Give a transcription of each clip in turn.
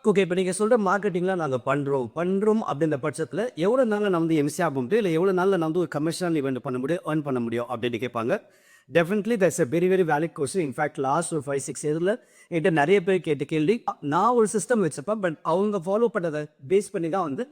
Okay. இப்போ நீங்க சொல்ற மார்க்கெட்டிங்லாம் நாங்க பண்றோம் அப்படின்ற பட்சத்தில, எவ்வளோ நாள்ல நான் வந்து எம்சியா ஆக முடியும்? இல்ல எவ்வளோ நாள்ல நான் வந்து ஒரு கமர்ஷியல் ஈவென்ட் பண்ண முடியும், ஏர்ன் பண்ண முடியும் அப்படின்னு கேட்பாங்க. Definitely that's a very very valid question. In fact last ஒரு 5, 6 இயர்ல என்கிட்ட நெறைய பேர் கேட்ட கேள்வி. நான் ஒரு சிஸ்டம் வச்சிருப்பேன். பட் அவங்க ஃபாலோ பண்ணத பேஸ் பண்ணி தான் வந்து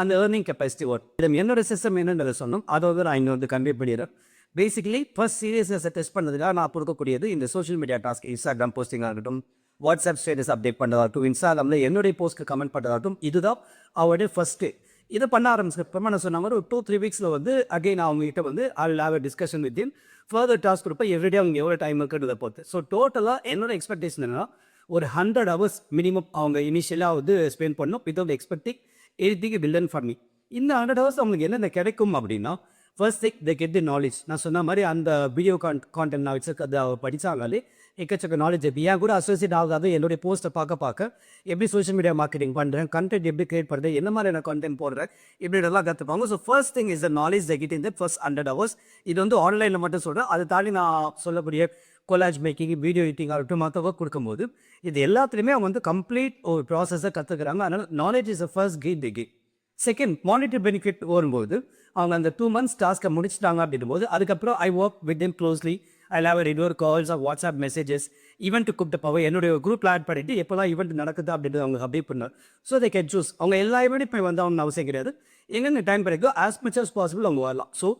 அந்த ஏர்னிங் கெப்பாசிட்டி வரும். என்னோட சிஸ்டம் என்னன்றத சொன்னோம். அத வந்து நான் இங்க வந்து கன்வே பண்ணிடுறேன். பேசிக்கலி ஃபர்ஸ்ட் சீரியஸ்னஸை டெஸ்ட் பண்ணதுக்காக நான் அப்போ இருக்கக்கூடியது இந்த சோஷியல் மீடியா டாஸ்க். இன்ஸ்டாகிராம் போஸ்டிங்காக இருக்கட்டும், வாட்ஸ்அப் ஸ்டேட்டஸ் அப்டேட் பண்ணுறதாகட்டும், இன்ஸ்டாகிராமில் என்னுடைய போஸ்ட்க்கு கமெண்ட் பண்ணுறதாகட்டும், இதுதான் அவருடைய ஃபஸ்ட்டு. இதை பண்ண ஆரம்பிச்சப்போ நான் சொன்ன மாதிரி ஒரு 2-3 வீக்ஸில் வந்து அகைன் அவங்ககிட்ட வந்து I will have a discussion with him. Further task கொடுப்பேன் எவ்ரிடே அவங்க எவ்வளோ டைம் இருக்குன்றதை பொறுத்து. ஸோ டோட்டலாக என்னோட எக்ஸ்பெக்டேஷன் என்னன்னா ஒரு 100 ஹவர்ஸ் மினிமம் அவங்க இனிஷியலாக வந்து ஸ்பெண்ட் பண்ணணும் without expecting anything villain for me. இந்த 100 ஹவர்ஸ் அவங்களுக்கு என்னென்ன கிடைக்கும் அப்படின்னா, first thing they get the knowledge. நான் சொன்ன மாதிரி அந்த வீடியோ கான்டென்ட் நான் வச்சிருக்கிறத படித்தாங்களே எக்கச்சக்க நாலேஜ். இப்போ ஏன் கூட அசோசியேட் ஆகாது என்னுடைய போஸ்ட்டை பார்க்க எப்படி சோஷியல் மீடியா மார்க்கெட்டிங் பண்ணுறேன், கண்டென்ட் எப்படி கிரியேட் பண்ணுறேன், என்ன மாதிரியான கண்டென்ட் போடுறேன், இப்படிலாம் கற்றுப்பாங்க. So first thing is the knowledge they get in the first 100 hours. இது வந்து ஆன்லைனில் மட்டும் சொல்கிறேன். அதை தாண்டி நான் சொல்லக்கூடிய கொலாஜ் மேக்கிங், வீடியோ எடிட்டிங் ஆகட்டும், மற்ற ஒர்க் கொடுக்கும்போது இது எல்லாத்துலேயுமே அவங்க வந்து கம்ப்ளீட் ஒரு ப்ராசஸை கற்றுக்குறாங்க. அதனால் knowledge is the first gain the gain. Second, monetary benefit வரும்போது அவங்க அந்த 2 months டாஸ்க்கை முடிச்சிட்டாங்க அப்படின்னும்போது அதுக்கப்புறம் I work with them closely. I have regular calls or WhatsApp messages, event கூப்பிட்டு போவேன். என்னுடைய குரூப்பில் ஆட் பண்ணிட்டு எப்போல்லாம் ஈவெண்ட் நடக்குது அப்படின்றது அவங்க அப்டேட் பண்ணார். So they can choose. அவங்க எல்லா ஈவெண்ட்டும் இப்போ வந்து அவங்க அவசியம் கிடையாது. எங்கெங்க டைம் கிடைக்கோ ஆஸ் மச் as பாசிபிள் அவங்க வரலாம். ஸோ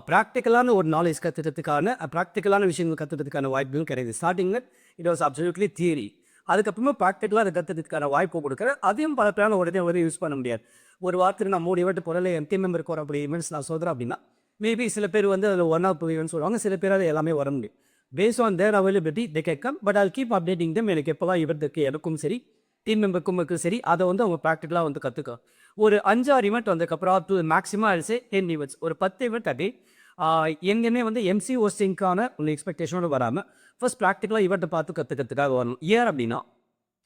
ப்ராக்டிக்கலான ஒரு நாலேஜ் கற்றுக்கிறதுக்கான ப்ராக்டிக்கலான விஷயங்கள் கற்றுக்கிறதுக்கான வாய்ப்புகள் கிடையாது. ஸ்டார்டிங்கில் இட் வாஸ் அப்சல்யூட்லி தியரி. அதுக்கப்புறமா ப்ராக்டிக்கலாக அதை கற்றுக்கிறதுக்கான வாய்ப்பு கொடுக்குறேன். அதையும் பல பேரால் உடனே யூஸ் பண்ண முடியாது. ஒரு வாரத்தில் நான் 3 ஈவெண்ட் போகிறேன், என் டீம் மெம்பருக்கு வரக்கூடிய ஈவெண்ட்ஸ் நான் சொல்கிறேன் அப்படின்னா, மேபி சில பேர் வந்து அதில் 1 or 2 ஈவெண்ட்ஸ் சொல்லுவாங்க. சில பேர் அது எல்லாமே வர முடியும். Based on their availability they can come. But Jal keep updating them. எனக்கு எப்போல்லாம் ஈவெண்ட் இருக்குது எனக்கும் சரி, டீம் மெம்பருக்கும் சரி, அதை வந்து அவங்க ப்ராக்டிக்கலாக வந்து கற்றுக்க. ஒரு 5-6 ஈவெண்ட் வந்ததுக்கப்புறம் to maximum I will say 10 events. ஒரு 10 ஈவெண்ட் அடி எங்கேயுமே வந்து எம்சி ஹோஸ்டிங்கான உங்கள் எக்ஸ்பெக்டேஷனோடு வராமல் ஃபர்ஸ்ட் ப்ராக்டிக்கலாக ஈவெண்ட்டை பார்த்து கற்றுக்கிறதுக்காக வரணும். ஏன் அப்படின்னா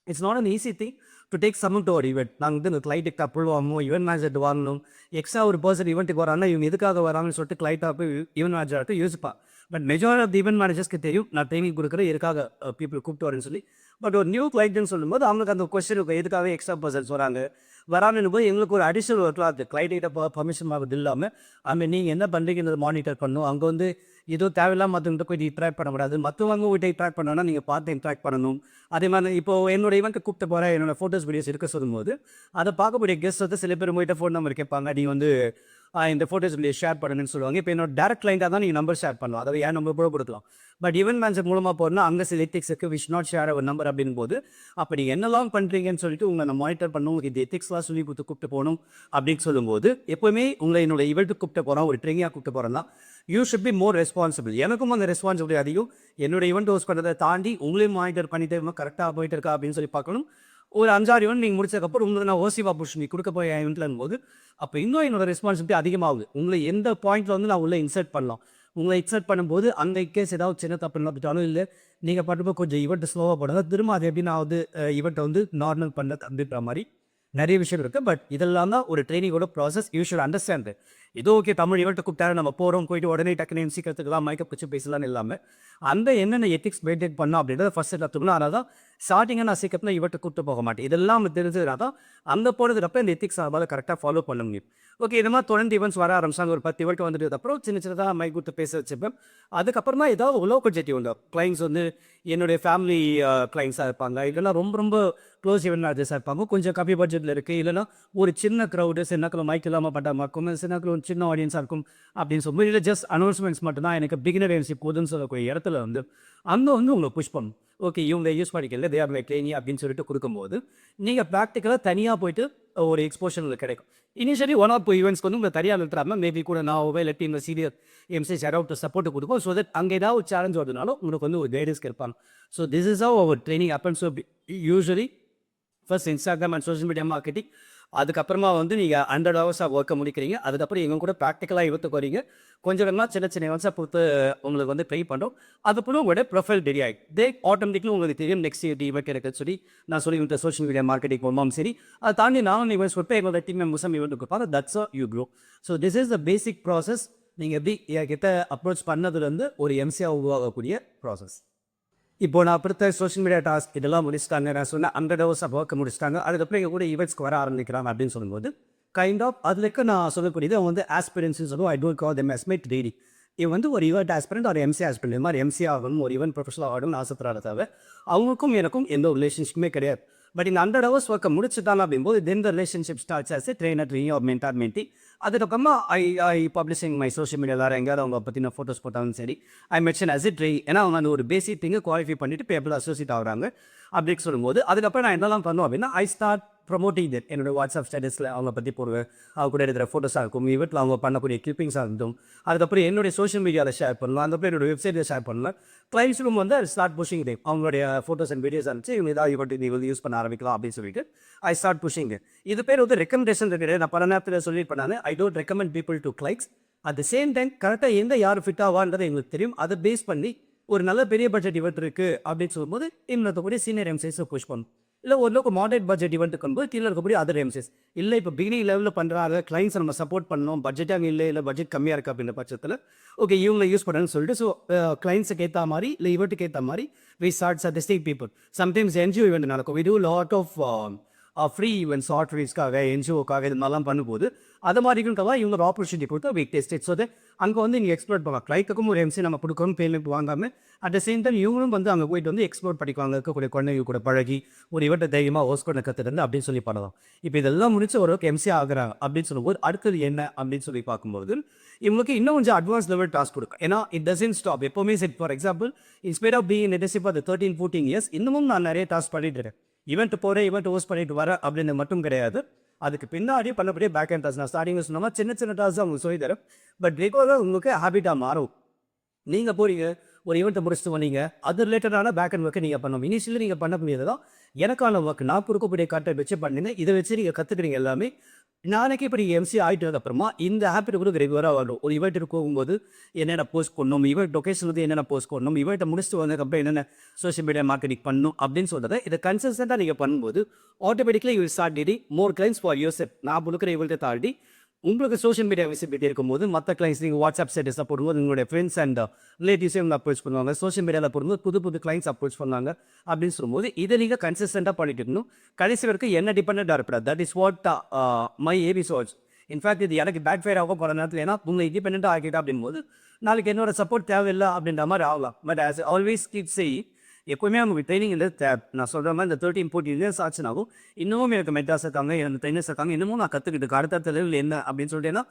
it's not an easy thing to take some to ஒரு ஈவெண்ட். நாங்கள் வந்து இந்த கிளைட்டுக்கு அப்ரூவ் வாங்கணும், ஈவெண்ட் மேனேஜர் வாங்கணும். எக்ஸ்ட்ரா ஒரு பர்சன் ஈவெண்ட்டுக்கு வராங்கன்னா இவங்க எதுக்காக வராங்கன்னு சொல்லிட்டு கிளைட்டாக போய் ஈவெண்ட் மேனேஜர்ட்டு யோசிப்பா. But majority of the event மேனேஜர்ஸ்க்கு தெரியும் நான் ட்ரைனிங் கொடுக்குறேன் எதுக்காக பீப்புள் கூப்பிட்டு வரேன்னு சொல்லி. பட் ஒரு நியூ கிளைண்ட்னு சொல்லும்போது அவங்களுக்கு அந்த கொஸ்டின் இருக்கும், எதுக்காக எக்ஸ்ட்ரா பர்சன்ஸ் வரான்னு போது எங்களுக்கு ஒரு அடிஷனல் ஒர்க்லாம் அது கிளைண்ட்ட பர்மிஷன் ஆகுது இல்லாமல் ஐ நீங்கள் என்ன பண்ணுறீங்கன்னு மானிட்டர் பண்ணணும். அங்கே வந்து ஏதோ தேவையில்லாமல் மற்றவங்கிட்ட போய் இன்ட்ராக்ட் பண்ணக்கூடாது. மற்றவங்க கிட்ட இன்ட்ராக்ட் பண்ணணும்னா நீங்கள் பார்த்து இன்ட்ராக்ட் பண்ணணும். அதே மாதிரி இப்போ என்னோட ஈவெண்ட்டை கூப்பிட்டு போகிறேன், என்னோட ஃபோட்டோஸ் வீடியோஸ் இருக்க சொல்லும்போது அதை பார்க்கக்கூடிய கெஸ்ட் வந்து சில பேர் உங்கள்கிட்ட ஃபோன் நம்பர் கேட்பாங்க. நீங்கள் வந்து இந்த ஃபோட்டோஸ் வீடியோ ஷேர் பண்ணுன்னு சொல்லுவாங்க. இப்போ என்னோட டேரக்ட் கிளைண்டாக தான் நீங்கள் நம்பர் ஷேர் பண்ணலாம், அதாவது ஏன் நம்பர் கூட கொடுக்கலாம். பட் ஈவெண்ட் மேனேஜர் மூலமாக போகிறோம்னா அங்கே சில எத்திக்ஸ் இருக்குது, விஷ் நாட் ஷேர் ஒரு நம்பர் அப்படின் போது அப்போ நீங்கள் என்னெல்லாம் பண்ணுறீங்கன்னு சொல்லிட்டு உங்களை நான் மானிட்டர் பண்ணணும், உங்களுக்கு இந்த எத்திக்ஸ்லாம் சொல்லி கூப்பிட்டு போகணும் அப்படின்னு சொல்லும்போது எப்போவுமே உங்களை என்னோட ஈவெண்ட்டுக்கு கூப்பிட்டு போகிறோம், ஒரு ட்ரெயினியாக கூப்பிட்டு போகிறோம்னா you should be more responsible. எனக்கும் அந்த ரெஸ்பான்சிபிலிட்டி அதிகம். என்னோட ஈவெண்ட் ஹோஸ்ட் பண்ணுறதை தாண்டி உங்களையும் மானிட்டர் பண்ணிட்டு கரெக்டாக போயிட்டு இருக்கா அப்படின்னு சொல்லி பார்க்கணும். ஒரு 5-6 ஈவெண்ட் நீங்கள் முடிச்சதுக்கப்புறம் உங்களுக்கு நான் ஓசிவ் ஆப்பர்ச்சுனிட்டி கொடுக்க போய் ஈவெண்ட்லன் போது அப்போ இன்னும் என்னோட ரெஸ்பான்சிபிலிட்டி அதிகமாகுது. உங்களை எந்த பாயிண்ட்டில் வந்து நான் உள்ளே இன்சர்ட் பண்ணலாம், உங்களை இன்சர்ட் பண்ணும்போது அந்த கேஸ் ஏதாவது சின்ன தப்பு நடந்துட்டாலும் இல்லை நீங்கள் பண்ணும்போது கொஞ்சம் ஈவெண்ட் ஸ்லோவாக போடுங்க, திரும்ப அது எப்படி நான் வந்து ஈவெண்ட்டை வந்து நார்மல் பண்ண அப்படின்ற மாதிரி நிறைய விஷயம் இருக்குது. பட் இதெல்லாம் தான் ஒரு ட்ரைனிங்கோட ப்ராசஸ். You should understand. ஏதோ ஓகே தமிழ் ஈவெண்ட்டை கூப்பிட்டாரு நம்ம போகிறோம், போயிட்டு உடனே டக்குனு சீக்கிரத்துக்குலாம் மைக்கப் வச்சு பேசலாம்னு இல்லாமல் அந்த என்னென்ன எத்திக்ஸ் மெயின்டைன் பண்ணோம் அப்படின்றத ஃபஸ்ட்டு கற்றுக்கணும். அதனால் தான் ஸ்டார்டிங்காக நான் சீக்கிரத்தில் ஈவெண்ட்டை கூப்பிட்டு போக மாட்டேன். இதெல்லாம் தெரிஞ்சதுனா தான் அந்த போனதுக்கப்புறம் இந்த எத்திக்ஸ் நம்மளால் கரெக்டாக ஃபாலோ பண்ண முடியும். ஓகே, இந்த மாதிரி தொடர்ந்து ஈவெண்ட்ஸ் வர ஆரம்பிச்சாங்க. ஒரு 10 ஈவெண்ட் வந்துட்டதுக்கப்புறம் சின்னதாக மைக் கொடுத்து பேச வச்சுப்பேன். அதுக்கப்புறமா ஏதாவது உலக பட்ஜெட் உண்டு கிளைண்ட்ஸ் வந்து என்னுடைய ஃபேமிலி கிளைண்ட்ஸாக இருப்பாங்க, இல்லைனா ரொம்ப க்ளோஸ் ஈவெண்ட் மேனேஜர்ஸாக இருப்பாங்க, கொஞ்சம் கம்மி பட்ஜெட்டில் இருக்குது, இல்லைனா ஒரு சின்ன க்ரௌடு சின்னக்கில் மைக் இல்லாமல் பட்டாமல் இருக்கும், சின்னக்கில் ஒரு சின்ன ஆடியன்ஸாக இருக்கும் அப்படின்னு சொல்லும்போது இல்லை ஜஸ்ட் அனௌன்ஸ்மெண்ட்ஸ் மட்டும்தான் எனக்கு பிகினர் ஏஜென்சி போதுன்னு சொல்லக்கூடிய இடத்துல வந்து அங்கே வந்து உங்களை புஷ் பண்ணும். ஓகே இவங்க யூஸ் பண்ணிக்கல தே ஆர் மை ட்ரெயினி அப்படின்னு சொல்லிட்டு கொடுக்கும்போது நீங்கள் ப்ராக்டிக்கலாக தனியாக போயிட்டு ஒரு எக்ஸ்போஷன் கிடைக்கும். இனிஷியலி 1 or 2 ஈவெண்ட்ஸ்க்கு வந்து உங்களை தனியாக நிறுத்தாமல் மேபி கூட நான் இல்லை டீமில் சீனியர் எம்சிஸ் யாராவது சப்போர்ட் கொடுக்கும். ஸோ தட் அங்கே ஏதாவது ஒரு சேலஞ்ச் வருதுனாலும் உங்களுக்கு வந்து ஒரு கைடன்ஸ் இருப்பாங்க. So this is how our training happens. So usually first Instagram and social media marketing, அதுக்கப்புறமா வந்து நீங்கள் 100 ஹவர்ஸாக ஒர்க்கை முடிக்கிறீங்க. அதுக்கப்புறம் எங்கள் கூட ப்ராக்டிக்கலாக இவத்துக்கு வரீங்க. கொஞ்சம் கொஞ்சமாக சின்ன ஹவர்ஸாக பொறுத்து உங்களுக்கு வந்து ட்ரை பண்ணுறோம். அதுக்கப்புறம் உங்களோட ப்ரொஃபைல் ரெடி ஆகிடும். தே ஆட்டோமேட்டிக்லி உங்களுக்கு தெரியும் நெக்ஸ்ட் ஈவெண்ட் இருக்குன்னு சொல்லி நான் சொல்லி இந்த சோஷியல் மீடியா மார்க்கெட்டிங் போகும்போது சரி அதை தாண்டி நானும் ஈவெண்ட்ஸ் கொடுப்பேன். எங்களோட டீம் மெம்பர்ஸும் ஈவெண்ட் கொடுப்பாங்க. That's how you grow. So this is the basic process. நீங்கள் எப்படி என்கிட்ட அப்ரோச் பண்ணதுலேருந்து ஒரு எம்சியாக உருவாகக்கூடிய ப்ராசஸ். இப்போ நான் பொறுத்த சோஷியல் மீடியா டாஸ்க் இதெல்லாம் முடிச்சிட்டாங்க. நான் சொன்ன 100 ஹவர்ஸ் ஆஃப் ஒர்க் முடிச்சிட்டாங்க. அதுக்கப்புறம் எங்க கூட ஈவெண்ட்ஸ்க்கு வர ஆரம்பிக்கிறாங்க அப்படின்னு சொல்லும்போது, கைண்ட் ஆஃப் அதுலக்கு நான் சொல்லக்கூடியது அவங்க வந்து ஆஸ்பிரன்ட்ஸ்னு சொல்லுவோம். I don't call them as my trainee. இவன் வந்து ஒரு ஈவெண்ட் ஆஸ்பிரண்ட் ஒரு எம்சி ஆஸ்பிரண்ட் இது மாதிரி எம்சி ஆகணும், ஒரு ஈவெண்ட் ப்ரொஃபஷனல் ஆகணும்னு ஆசைப்படுறாரு தவிர அவங்களுக்கும் எனக்கும் எந்த ஒரு ரிலேஷன்ஷிப்புமே கிடையாது. பட் இந்த 100 ஹவர்ஸ் ஒர்க்கை முடிச்சுட்டாங்க அப்படிங்கும்போது then the relationship starts as a trainer trainee or mentor mentee. அதுக்கப்புறமா ஐ பப்ளிஷிங் மை சோஷியல் மீடியாவில் எங்கேயாவது அவங்க பற்றின ஃபோட்டோஸ் போட்டாலும் சரி I mention as it train. ஏன்னா அவங்க அந்த ஒரு பேசிக் திங்கை குவாலிஃபை பண்ணிட்டு பேப்பர் அசோசியேட் ஆகுறாங்க அப்படின்னு சொல்லும்போது அதுக்கப்புறம் நான் என்னெல்லாம் பண்ணுவோம் அப்படின்னா ஐ ஸ்டார்ட் ப்ரொமோட்டிங் தட். என்னோட வாட்ஸ்அப் ஸ்டேட்டஸில் அவங்க பற்றி போடுவேன், அவங்க கூட எடுக்கிற ஃபோட்டோஸாக இருக்கும், இவற்றில் அவங்க பண்ணக்கூடிய கிளிப்பிங்ஸாக இருந்தும், அதுக்கப்புறம் என்னுடைய சோஷியல் மீடியாவில் ஷேர் பண்ணலாம், அதுக்கப்புறம் என்னோட வெப்சைட்டில் ஷேர் பண்ணலாம். கிளைண்ட்ஸும் வந்து ஸ்டார்ட் புஷிங் டே அவங்களுடைய ஃபோட்டோஸ் அண்ட் வீடியோஸ் அனுப்பிச்சு இவங்க ஏதாவது இவட்டு நீ வந்து யூஸ் பண்ண ஆரம்பிக்கலாம் அப்படின்னு சொல்லிட்டு ஐ ஸ்டார்ட் புஷிங். இது பேர் வந்து ரெக்கமெண்டேஷன் கிடையாது. நான் பல நேரத்தில் சொல்லியிருப்பேன் நான் I don't recommend people to clients. At the same time கரெக்டாக எந்த யார் ஃபிட் ஆவான்றது எங்களுக்கு தெரியும். அதை பேஸ் பண்ணி ஒரு நல்ல பெரிய பட்ஜெட் இவெண்ட் இருக்குது அப்படின்னு சொல்லும்போது இன்னும் இருக்கக்கூடிய சீனியர் எம்சிஸை புஷ் பண்ணும். இல்லை ஓரளவுக்கு மாடரேட் பட்ஜெட் இவெண்ட்டுக்கு வந்து கீழே இருக்கக்கூடிய அதர் எம்சிஸ் இல்லை இப்போ பிகினிங் லெவலில் பண்ணுறாங்க கிளைண்ட்ஸை நம்ம சப்போர்ட் பண்ணணும், பட்ஜெட்டாக அங்கே இல்லை பட்ஜெட் கம்மியாக இருக்குது அப்படின்ற பட்சத்தில் ஓகே இவங்களை யூஸ் பண்ணுறேன்னு சொல்லிட்டு ஸோ கிளைண்ட்ஸுக்கு ஏற்ற மாதிரி இல்லை இவெண்ட்டுக்கு ஏற்ற மாதிரி we start suggesting people. Sometimes NGO event நடக்கும். We do lot of free events short ரீஸ்க்காக என்ஜிஓக்காக இது மாதிரிலாம் பண்ணும்போது அது மாதிரிக்கும் இவங்க ஒரு ஆப்பர்ச்சுனிட்டி கொடுத்து வீக் டெஸ்ட் ஸோ அங்கே வந்து நீங்கள் எக்ஸ்ப்ளோர் பண்ணலாம். கிளைக்குக்கும் ஒரு எம்சி நம்ம கொடுக்கணும் பேமெண்ட் வாங்காமல் அட் த சேம் டைம் இவங்களும் வந்து அங்கே போயிட்டு வந்து எக்ஸ்ப்ளோர் பண்ணிக்குவாங்க, இருக்கக்கூடிய குழந்தைங்க கூட பழகி ஒரு இவெண்ட்டை தைரியமாக ஹோஸ்ட் பண்ண கற்றுருந்து அப்படின்னு சொல்லி பண்ணலாம். இப்போ இதெல்லாம் முடிச்சு ஓரளவுக்கு எம்சி ஆகுறாங்க அப்படின்னு சொல்லும்போது அடுத்தது என்ன அப்படின்னு சொல்லி பார்க்கும்போது இவங்களுக்கு இன்னும் கொஞ்சம் அட்வான்ஸ் லெவல் டாஸ்க் கொடுக்கும். ஏன்னா இட் டசன்ட் ஸ்டாப் எப்போவுமே set. For example in spite of being leadership அது 13-14 இயர்ஸ் இன்னமும் நான் நிறைய டாஸ்க் பண்ணிட்டு இருக்கேன். இவெண்ட் போகிறேன் இவெண்ட் ஹோஸ்ட் பண்ணிட்டு வரேன் அப்படின்னு மட்டும் கிடையாது. அதுக்கு பின்னாடி பண்ணப்படியே பேக் அண்ட் டாஸ்க் நான் ஸ்டார்டிங்கில் சொன்னால் சின்ன சின்ன டாஸ்க் தான் உங்களுக்கு சொல்லி தரேன். பட் ரெகுலராக உங்களுக்கு ஹேபிட்டாக மாறும். நீங்கள் போகிறீங்க ஒரு ஈவெண்ட்டை முடிச்சுட்டு வந்தீங்க அது ரிலேட்டடான பேக் அண்ட் ஒர்க்கை நீங்கள் பண்ணணும். இனிஷியலி நீங்கள் பண்ண முடியாது தான் எனக்கான ஒர்க் நான் கொடுக்கக்கூடிய காட்டை வச்சு பண்ணிங்க. இதை வச்சு நீங்கள் கற்றுக்கிறீங்க எல்லாமே. நாளைக்கு இப்போ நீங்கள் எம்சி ஆகிட்டது அப்புறமா இந்த ஆப்பிட்டு கூட ரெகுலராக வரும். ஒரு ஈவெண்ட்டுக்கு போகும்போது என்னென்ன போஸ்ட் பண்ணணும், ஈவெண்ட் லொக்கேஷன் வந்து என்னென்ன போஸ்ட் பண்ணணும், ஈவெண்ட்டை முடிச்சுட்டு வந்ததுக்கப்புறம் என்னென்ன சோஷியல் மீடியா மார்க்கெட்டிங் பண்ணணும் அப்படின்னு சொல்கிறத இதை கன்சிஸ்டண்ட்டாக நீங்கள் பண்ணும்போது automatically you start getting more clients for your set. நான் கொடுக்குற ஈவெண்ட்டை தாண்டி உங்களுக்கு சோஷியல் மீடியா விசிபிலிட்டி இருக்கும்போது மற்ற கிளைண்ட்ஸ் நீங்கள் வாட்ஸ்அப் ஸ்டேட்டஸாக போடும்போது உங்களுடைய ஃப்ரெண்ட்ஸ் அண்ட் ரிலேட்டிவ்ஸையும் உங்களை அப்ரோச் பண்ணுவாங்க. சோஷியல் மீடியாவில் போடும்போது புது புது கிளைண்ட்ஸ் அப்ரோச் பண்ணுவாங்க அப்படின்னு சொல்லும்போது இதை நீங்கள் கன்சிஸ்டண்ட்டாக பண்ணிட்டு இருக்கணும். கடைசி வரைக்கும் என்ன டிபெண்டாக இருப்படாது. That is what my episodes. In fact இது எனக்கு பேக் ஃபயர் ஆகும் போகிற நேரத்தில். ஏன்னா உங்களை இண்டிபெண்ட்டாக ஆகிட்டா அப்படின்போது நாளைக்கு என்னோட சப்போர்ட் தேவையில்லை அப்படின்ற மாதிரி ஆகலாம். பட் ஆஸ் ஆல்வேஸ் கீப் செய் எப்போவுமே அவங்க ட்ரைனிங் இல்லை நான் சொல்கிற மாதிரி இந்த 13-14 இயர்ஸ் ஆச்சுனாகும் இன்னமும் எனக்கு மெட்ராஸ் இருக்காங்க, எனக்கு ட்ரைனர்ஸ் இருக்காங்க, இன்னமும் நான் கற்றுக்கிட்டு அடுத்த லெவலில் என்ன அப்படின்னு சொல்லிட்டேன்னா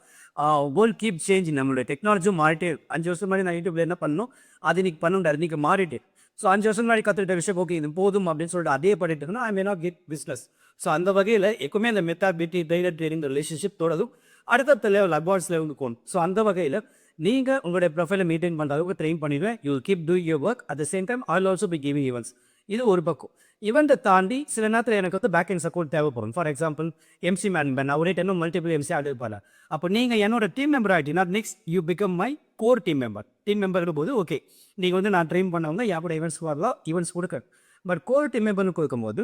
வேர்ல்ட் கீப் சேஞ்ச். நம்மளுடைய டெக்னாலஜியும் மாறிட்டே 5 வருஷம் மாதிரி நான் யூடியூப்ல என்ன பண்ணணும் அது இன்னைக்கு பண்ணுறாரு இன்னைக்கு மாறிட்டு. ஸோ 5 வருஷம் முன்னாடி கற்றுக்கிட்ட விஷயம் ஓகே இது போதும் அப்படின்னு சொல்லிட்டு அதே பண்ணிட்டு இருக்குன்னா I may not get business. So அந்த வகையில் எப்பவுமே அந்த மெத்தாபிலிட்டி ட்ரைனர் ட்ரைனிங் ரிலேஷன்ஷிப் தொடரும் அடுத்த லெவல் அட்வான்ஸ் லெவலுக்கு போகணும். ஸோ அந்த வகையில் நீங்கள் உங்களுடைய ப்ரொஃபைலை மெயின்டைன் பண்ணுற அளவுக்கு ட்ரெயின் பண்ணிடுவேன். You keep doing your work at the same time I will also be giving events. இது ஒரு பக்கம். இவெண்ட்டை தாண்டி சில நேரத்தில் எனக்கு வந்து பேக் அண்ட் சப்போர்ட் தேவைப்படும். ஃபார் எக்ஸாம்பிள் எம்சி மேனேஜ்மெண்ட் நான் ஒரே டைம் மல்டிபிள் எம்சி ஆர்டர் பண்ணேன். அப்போ நீங்கள் என்னோட டீம் மெம்பர் ஆகிட்டீங்கன்னா next you become my core team member. Team member போது ஓகே நீங்கள் வந்து நான் ட்ரெயின் பண்ணவங்க என் கூட ஈவெண்ட்ஸ் வரலாம் ஈவெண்ட்ஸ் கொடுக்க. பட் கோர் டீம் மெம்பர்னு கொடுக்கும்போது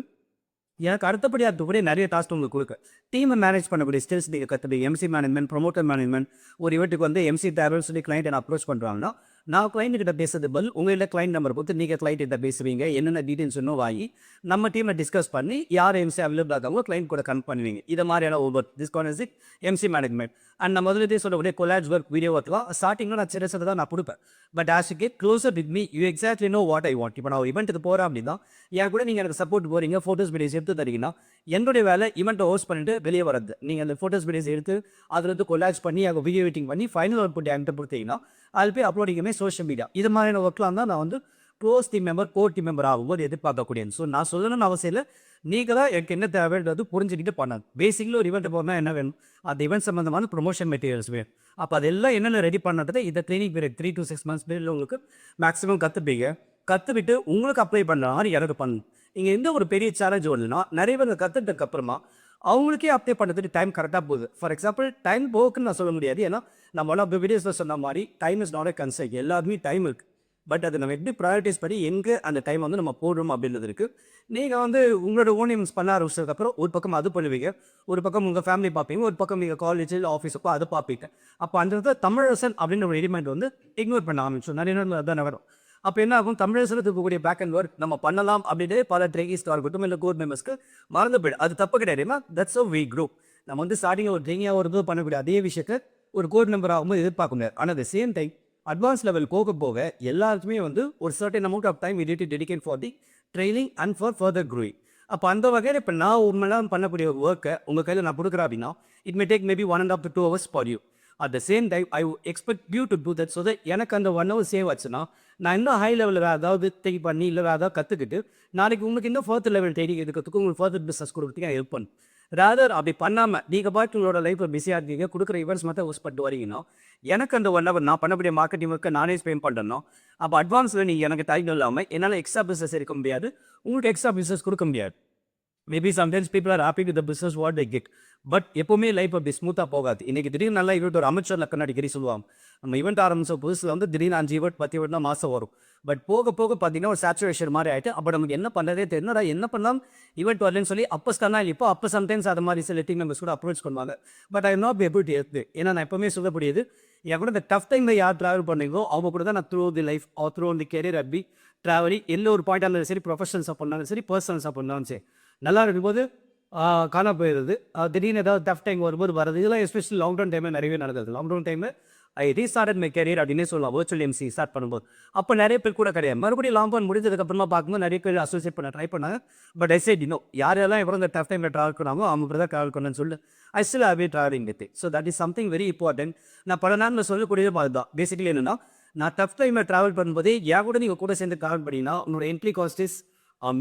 எனக்கு அடுத்தபடியாக இருக்கக்கூடிய நிறைய டாஸ்க் உங்களுக்கு கொடுக்க டீமை மேனேஜ் பண்ணக்கூடிய ஸ்கில்ஸ் நீங்கள் கற்றுப்பீங்க. எம்சி மேனேஜ்மெண்ட் ப்ரொமோட்டர் மேனேஜ்மெண்ட் ஒரு ஈவெண்ட்டுக்கு வந்து எம்சி தேவைன்னு சொல்லி கிளைண்ட் என்ன அப்ரோச் பண்ணுறாங்கன்னா நான் கிளைண்ட்டுக்கிட்ட பேசுறது பதில் உங்கள்கிட்ட கிளைண்ட் நம்பர் பொறுத்து நீங்கள் கிளைண்ட்டிட்ட பேசுவீங்க. என்னென்ன டீட்டெயில்ஸ் இன்னும் வாங்கி நம்ம டீமில் டிஸ்கஸ் பண்ணி யார் எம்சி அவைலபிள் ஆகாமோ கிளைண்ட் கூட கனெக்ட் பண்ணுவீங்க. இது மாதிரியான over this concept MC management. And நான் முதல்ல சொல்லக்கூடிய கொலாஜ் ஒர்க் வீடியோ ஒர்க்லாம் ஸ்டார்டிங்கில் நான் சின்ன சின்னதாக நான் கொடுப்பேன். But as you get closer with me you exactly know what I want. இப்போ நான் ஈவெண்ட்டுக்கு போகிறேன் அப்படின்னா என் கூட நீங்கள் எனக்கு சப்போர்ட் போகிறீங்க ஃபோட்டோஸ் வீடியோஸ் எடுத்து தரீங்கன்னா என்னுடைய வேலை ஈவெண்ட்டை ஹோஸ்ட் பண்ணிட்டு வெளியே வரது. நீங்கள் அந்த ஃபோட்டோஸ் வீடியோஸ் எடுத்து அதில் வந்து கொலாஜ் பண்ணி அங்கே வீடியோ எடிட்டிங் பண்ணி ஃபைனல் அவுட் புட் என்கிட்ட கொடுத்தீங்கன்னா அது போய் அப்லோடிங்குமே சோஷியல் மீடியா இது மாதிரியான ஒர்க்லாம் தான் நான் வந்து close team member core team member ஆகும்போது எதிர்பார்க்கக்கூடியது. ஸோ நான் சொல்லணும்னு அவசியம் இல்லை. நீங்கள் தான் எனக்கு என்ன தேவைன்றது புரிஞ்சுக்கிட்டு பண்ணாது. பேசிக்கில் ஒரு ஈவெண்ட் போனால் என்ன வேணும் அந்த ஈவெண்ட் சம்மந்தமான ப்ரொமோஷன் மெட்டீரியல்ஸ் வேணும். அப்போ அதெல்லாம் என்னென்ன ரெடி பண்ணுறது இதை ட்ரைனிங் பீரியட் 3 to 6 months பீரியடில் உங்களுக்கு மேக்ஸிமம் கற்றுப்பீங்க. கற்றுக்கிட்டு உங்களுக்கு அப்ளை பண்ணுற மாதிரி எனக்கு பண்ணணும். இங்கே எந்த ஒரு பெரிய சேலஞ்ச் வருதுன்னா நிறைய பேர் கற்றுக்கிட்டதுக்கு அப்புறமா அவங்களுக்கே அப்ளை பண்ணுறதுக்கு டைம் கரெக்டாக போகுது. ஃபார் எக்ஸாம்பிள் டைம் போக்குன்னு நான் சொல்ல முடியாது. ஏன்னா நம்ம ஒன் ஆஃப் த வீடியோஸில் சொன்ன மாதிரி time is not a concept. எல்லாருமே டைம் இருக்குது. பட் அது நம்ம எப்படி ப்ரையாரிட்டிஸ் பண்ணி எங்கே அந்த டைம் வந்து நம்ம போடுறோம் அப்படின்றது இருக்குது. நீங்கள் வந்து உங்களோட ஓன் இன்ஸ் பண்ண ஆரம்பிச்சதுக்கப்புறம் ஒரு பக்கம் அது பண்ணுவீங்க, ஒரு பக்கம் உங்கள் ஃபேமிலி பார்ப்பீங்க, ஒரு பக்கம் நீங்கள் காலேஜில் ஆஃபீஸுக்கோ அதை பார்ப்பீங்க. அப்போ அந்த தமிழரசன் அப்படின்னு ஒரு எலிமெண்ட் வந்து இக்னோர் பண்ண ஆரம்பிச்சோம். நிறைய நேரம் அதான் வரும். அப்போ என்ன ஆகும், தமிழரசில் இருக்கக்கூடிய பேக் அண்ட் ஒர்க் நம்ம பண்ணலாம் அப்படின்னு பல ட்ரெயினிஸ்க்காக இருக்கட்டும் இல்லை கோர் மெம்பர்ஸ்க்கு மறந்து போயிடும். அது தப்பு கிடையாது. That's how we grow. நம்ம வந்து ஸ்டார்டிங் ஒரு ட்ரெயினியாக ஒரு பண்ணக்கூடிய அதே விஷயத்தை ஒரு கோர் மெம்பர் ஆகும்போது எதிர்பார்க்க முடியாது. ஆனால் அந்த சேம் டைம் அட்வான்ஸ் லெவல் போக போக எல்லாருக்குமே வந்து ஒரு certain amount of time we need to dedicate for the training and for further growing. அப்போ அந்த வகையில் இப்போ நான் உண்மையாக பண்ணக்கூடிய ஒர்க்கை உங்கள் கையில் நான் கொடுக்குறேன் அப்படின்னா it may take maybe 1.5 to 2 hours for you. At the same time, I expect you to do that so that எனக்கு அந்த 1 hour சேவ் ஆச்சுன்னா நான் இன்னும் ஹை லெவலில் ஏதாவது திங்க் பண்ணி இல்லை ஏதாவது கற்றுக்கிட்டு நாளைக்கு உங்களுக்கு இன்னும் ஃபர்தர் லெவல் ட்ரைனிங் எடுக்கிறதுக்கு உங்களுக்கு ஃபர்தர் பிஸ்னஸ் கொடுக்குறதுக்கு ஹெல்ப் பண்ணும். ராதர் அப்படி பண்ணாமல் நீங்கள் பாட்டு உங்களோட லைஃப்பில் பிஸியாக இருக்கீங்க, கொடுக்குற ஈவெண்ட்ஸ் மட்டும் யூஸ் பண்ணிட்டு வரீங்கன்னா எனக்கு அந்த 1 hour நான் பண்ணக்கூடிய மார்க்கெட்டிங் ஒர்க்கை நானே ஸ்பெண்ட் பண்ணணும். அப்போ அட்வான்ஸில் நீங்கள் எனக்கு டைம் இல்லாமல் என்னால் எக்ஸ்ட்ரா பிஸ்னஸ் எடுக்க முடியாது, உங்களுக்கு எக்ஸ்ட்ரா பிஸ்னஸ் கொடுக்க முடியாது. Maybe sometimes people are happy with the business what they get. But எப்போவுமே லைஃப் அப்படி ஸ்மூத்தாக போகாது. இன்றைக்கி திடீர்னு நல்லா ஈவெண்ட் ஒரு அமைச்சர் லக்கன் அடிக்கடி சொல்லுவாங்க. நம்ம ஈவெண்ட் ஆரம்பிச்ச புதுசில் வந்து திடீர்னு 5 ஈவெண்ட் 10 ஈவெண்ட் தான் மாதம் வரும். பட் போக போக பார்த்தீங்கன்னா ஒரு சேச்சுரேஷன் மாதிரி ஆகிட்டு அப்போ நமக்கு என்ன பண்ணுறதே தெரியல, என்ன பண்ணலாம் ஈவெண்ட் வரலன்னு சொல்லி அப்போ ஸ்டார்ட் இப்போ அப்போ சம்டைம்ஸ் அது மாதிரி சில டீம் மெம்பர்ஸ் கூட அப்ரோச் பண்ணுவாங்க. But I not be able to help. ஏன்னா நான் எப்போவுமே சொல்லக்கூடியது என் கூட இந்த டஃப் டைமில் யார் ட்ராவல் பண்ணீங்களோ அவங்க கூட தான் நான் through the life or through the career அப்படி ட்ராவலிங் எந்த ஒரு பாயிண்டாக இருந்தாலும் சரி, ப்ரொஃபஷனல்ஸாக பண்ணாலும் சரி, பர்சனல்ஸாக பண்ணாலும் சரி, நல்லா இருக்கும்போது காணா போயிடுது. திடீர்னு ஏதாவது டஃப் டைம் வரும்போது வரது. இதெல்லாம் எஸ்பெஷலி லாக்டவுன் டைமில் நிறையவே நடந்தது. லாக்டவுன் டைமில் ஐ ரீஸ்டார்டட் மை கெரியர் அப்படின்னே சொல்லலாம். virtual MC ஸ்டார்ட் பண்ணும்போது அப்போ நிறைய பேர் கூட கிடையாது. மறுபடியும் லாக்டவுன் முடிஞ்சதுக்கப்புறமா பார்க்கும்போது நிறைய பேர் அசோசியேட் பண்ண ட்ரை பண்ணாங்க. பட் ஐ சைட் இன்னும் யாரெல்லாம் எவ்வளோ இந்த டஃப் டைமில் ட்ராவல் பண்ணாங்களோ அவங்க தான் ட்ராவல் பண்ணணும்னு சொல்லி I still have been travelling with it. So that is something very important. நான் பல நேரத்தில் சொல்லக்கூடியது அதுதான். பேசிக்கலி என்னென்னா நான் டஃப் டைமில் ட்ராவல் பண்ணும்போதே என் கூட நீங்கள் கூட சேர்ந்து ட்ராவல் பண்ணிங்கன்னா உன்னோட entry cost is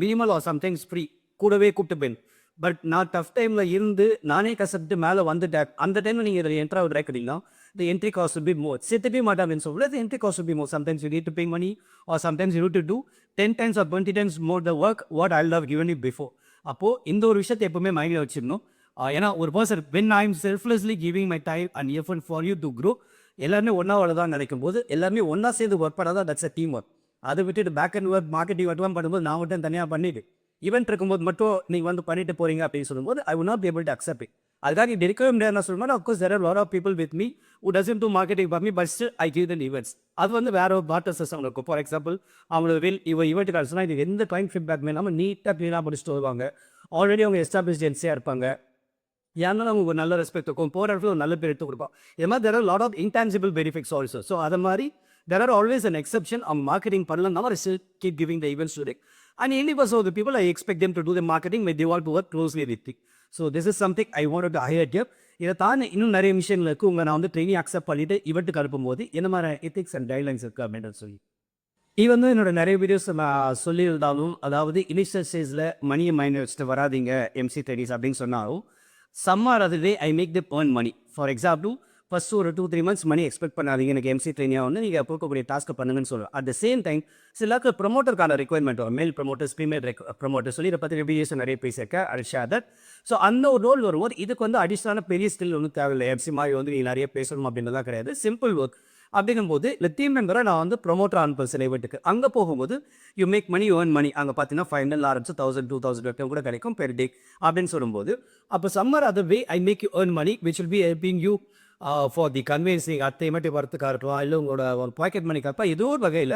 minimal or sometimes free, கூடவே கூப்பிட்டு போயின். பட் நான் டஃப் டைமில் இருந்து நானே கஷ்டப்பட்டு மேலே வந்துட்டேன். அந்த டைமில் நீங்கள் இதில் என்ட்ரா கிடைக்கிறீங்கன்னா the entry cost will be more. சேர்த்துப்பே மாட்டாங்கன்னு சொல்ல, the entry cost will be more. Sometimes you need to pay money or sometimes you need to do 10 times or 20 times more the work what I love given you before. அப்போது இந்த ஒரு விஷயத்தை எப்போவுமே மைண்டில் வச்சிடணும். ஏன்னா ஒரு person when I am selflessly giving my time and effort for you to grow, எல்லாருமே ஒன்றா தான் நினைக்கும் போது எல்லாருமே ஒன்றா சேர்ந்து ஒர்க் பண்ணாதான் தட்ஸ் அ டீம் ஒர்க். அதை விட்டுட்டு பேக் அண்ட் ஒர்க் மார்க்கெட்டிங் ஒர்க்லாம் பண்ணும்போது நான் மட்டும் தனியாக பண்ணிவிட்டு ஈவெண்ட் இருக்கும்போது மட்டும் நீங்கள் வந்து பண்ணிட்டு போகிறீங்க அப்படின்னு சொல்லும்போது I will not be able to accept it. அதுக்காக இப்படி இருக்கவே முடியாது நான் சொல்லுவேன். Of course there are a lot of people with me who doesn't do marketing for me but still I give them events. அது வந்து வேற ஒரு பார்ட்டர் சிஸ்டம் இருக்கும். ஃபார் எக்ஸாம்பிள் அவங்களோட ஈவெண்ட் கால்ஸ்னால் இது எந்த கிளைண்ட் ஃபீட்பேக் இல்லாமல் நீட்டாக க்ளீனாக முடிச்சுட்டு வருவாங்க. ஆல்ரெடி அவங்க எஸ்டாப்ளிஷ்ட் ஏஜென்சியாக இருப்பாங்க. ஏன்னாலும் அவங்க ஒரு நல்ல ரெஸ்பெக்ட் இருக்கும், போகிற இடத்துல ஒரு நல்ல பேர் எடுத்து கொடுப்போம். இது மாதிரி there are a lot of intangible benefits also. So அது மாதிரி there are always an exception. அவங்க மார்க்கெட்டிங் பண்ணலாம், I still keep giving the events to them. And any person of the people I expect them to do the marketing when they want to work closely with it. So this is something I wanted to highlight here. இதை தாண்டி இன்னும் நிறைய விஷயங்கள் இருக்குது. உங்களை நான் வந்து training accept பண்ணிவிட்டு இவெண்ட்டுக்கு அனுப்பும்போது என்ன மாதிரி எத்திக்ஸ் அண்ட் கைட்லைன்ஸ் இருக்குது அப்படின்னு சொல்லி இது வந்து என்னோட நிறைய வீடியோஸ் நான் சொல்லியிருந்தாலும், அதாவது இனிஷியல் ஸ்டேஜில் மணியை மைண்ட் வச்சுட்டு வராதிங்க MC ட்ரெயினிஸ் அப்படின்னு சொன்னாலும் சம்மார் அதுவே I make the earn money. For example first ஒரு 2-3 months மணி எக்ஸ்பெக்ட் பண்ணாதீங்க, எனக்கு MC ட்ரெயினியாக வந்து நீங்கள் போக்கக்கூடிய டாஸ்க்கை பண்ணுங்கன்னு சொல்லுவேன். அட் த சேம் டைம் சிலருக்கு ப்ரொமோட்டருக்கான ரெக்யர்மெண்ட் வரும், மேல் ப்ரொமோட்டர்ஸ் ஃபீமேல் ப்ரொமோட்டர் சொல்லி இதை பற்றி வீடியோஸ் நிறைய பேசியிருக்கேன். அது ஷேர் தட். ஸோ அந்த ஒரு ரோல் வரும்போது இதுக்கு வந்து அடிஷ்னலான பெரிய ஸ்கில் ஒன்றும் தேவையில்லை. MC மாதிரி வந்து நீங்கள் நிறைய பேசணும் அப்படின்றதான் கிடையாது. சிம்பிள் ஒர்க் அப்படிங்கும்போது இல்லை டீம் மெம்பரை நான் வந்து ப்ரொமோட்டர் அனுப்பல் சில இவெண்ட்டுக்கு. அங்கே போகும்போது you make money earn money. அங்கே பார்த்தீங்கன்னா 500 ஆரம்பிச்சு 1000-2000 வரைக்கும் கூட கிடைக்கும் பெர் டே அப்படின்னு சொல்லும்போது அப்போ சம்மர் அது way I make you earn money which will be helping you for the convincing அத்தை மட்டும் வரத்துக்காக இருக்கலாம், இல்லை உங்களோட ஒரு பாக்கெட் மணிக்காப்பா ஏதோ ஒரு வகையில்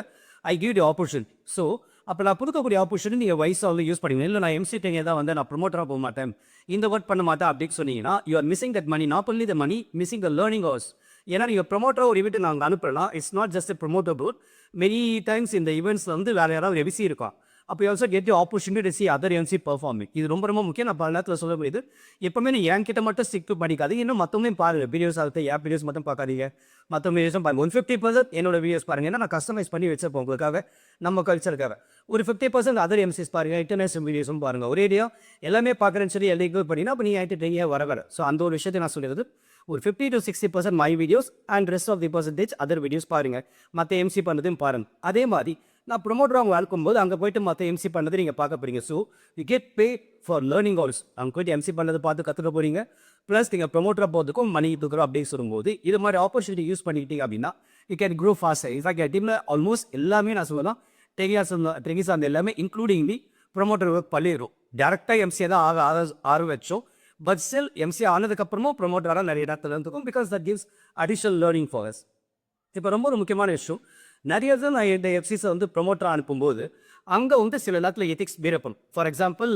I give the opportunity. So அப்போ நான் கொடுக்கக்கூடிய ஆப்பர்ச்சுனிட்டி நீங்கள் வயசாக வந்து யூஸ் பண்ணிங்க. இல்லை நான் MC ட்ரெயினியாக தான் வந்து நான் ப்ரொமோட்டராக போக மாட்டேன், இந்த ஒர்க் பண்ண மாட்டேன் அப்படின்னு சொன்னீங்கன்னா you are missing that money. Not only the money, missing the learning hours. ஏன்னா நீங்கள் ப்ரொமோட்டராக ஒரு ஈவெண்ட் நாங்கள் அனுப்பலாம். இட்ஸ் நாட் ஜஸ்ட் ப்ரொமோட்டர் போட். மெனி டைம்ஸ் இந்த ஈவெண்ட்ஸில் வந்து வேறு யாராவது MC இருக்கும். அப்போ also get you opportunity to see other MC performing. இது ரொம்ப ரொம்ப முக்கியம். நான் பல நேரத்தில் சொல்ல முடியுது. எப்பவுமே நீ என்கிட்ட மட்டும் ஸ்டிக் டு பண்ணிக்காதீங்க, இன்னும் மற்றவங்க பாருங்கள். வீடியோஸ் ஆகுது, என் வீடியோஸ் மட்டும் பார்க்காதீங்க, மற்ற வீடியோஸும் பாருங்கள். 150% என்னோட வீடியோஸ் பாருங்கள். ஏன்னா நான் கஸ்டமைஸ் பண்ணி வச்சிருப்போம் உங்களுக்காக, நம்ம கல்ச்சருக்காக. ஒரு 50% அதர் MCs பாருங்கள், இன்டர்நேஷனல் வீடியோஸும் பாருங்கள். ஒரே ஏரியா எல்லாமே பார்க்குறேன்னு சொல்லி எல்லாம் பண்ணிங்கன்னா அப்போ நீங்கள் ஆகிட்டு ட்ரெயினியாக வர. ஸோ அந்த ஒரு விஷயத்தை நான் சொல்லிடுறது. ஒரு 50 to 60% my videos and rest of the percentage other videos பாருங்கள். மற்ற MC பண்ணதையும் பாருங்கள். அதே மாதிரி நான் ப்ரொமோட்டர் அவங்க இருக்கும்போது அங்கே போய்ட்டு மற்ற MC பண்ணது நீங்கள் பார்க்க போகிறீங்க. So you get pay for learning Alps. அங்கே போய்ட்டு MC பண்ணதை பார்த்து கற்றுக்க போகிறீங்க. ப்ளஸ் நீங்கள் ப்ரொமோட்டராக போகிறதுக்கும் மணி தூக்குறோம் அப்படின்னு சொல்லும்போது இது மாதிரி ஆப்பர்ச்சுனிட்டி யூஸ் பண்ணிக்கிட்டீங்க அப்படின்னா you can grow fast. In fact என் டீமில் ஆல்மோஸ்ட் எல்லாமே நான் சொல்லலாம் ட்ரெயினிஸ் அந்த எல்லாமே இன்க்ளூடிங் தி ப்ரொமோட்டர் ஒர்க் பண்ணிடுறோம். டேரெக்டாக MC தான் ஆக வச்சோம். பட் ஸ்டில் MC ஆனதுக்கப்புறமும் ப்ரொமோட்டராக நிறைய இடத்துல இருந்துக்கும். Because that gives additional learning for us. இப்போ ரொம்ப ஒரு முக்கியமான விஷயம், நிறைய தான் நான் இந்த எஃப்சிஸை வந்து ப்ரொமோட்டராக அனுப்பும்போது அங்கே வந்து சில நேரத்தில் எத்திக்ஸ் மீறப்படும். ஃபார் எக்ஸாம்பிள்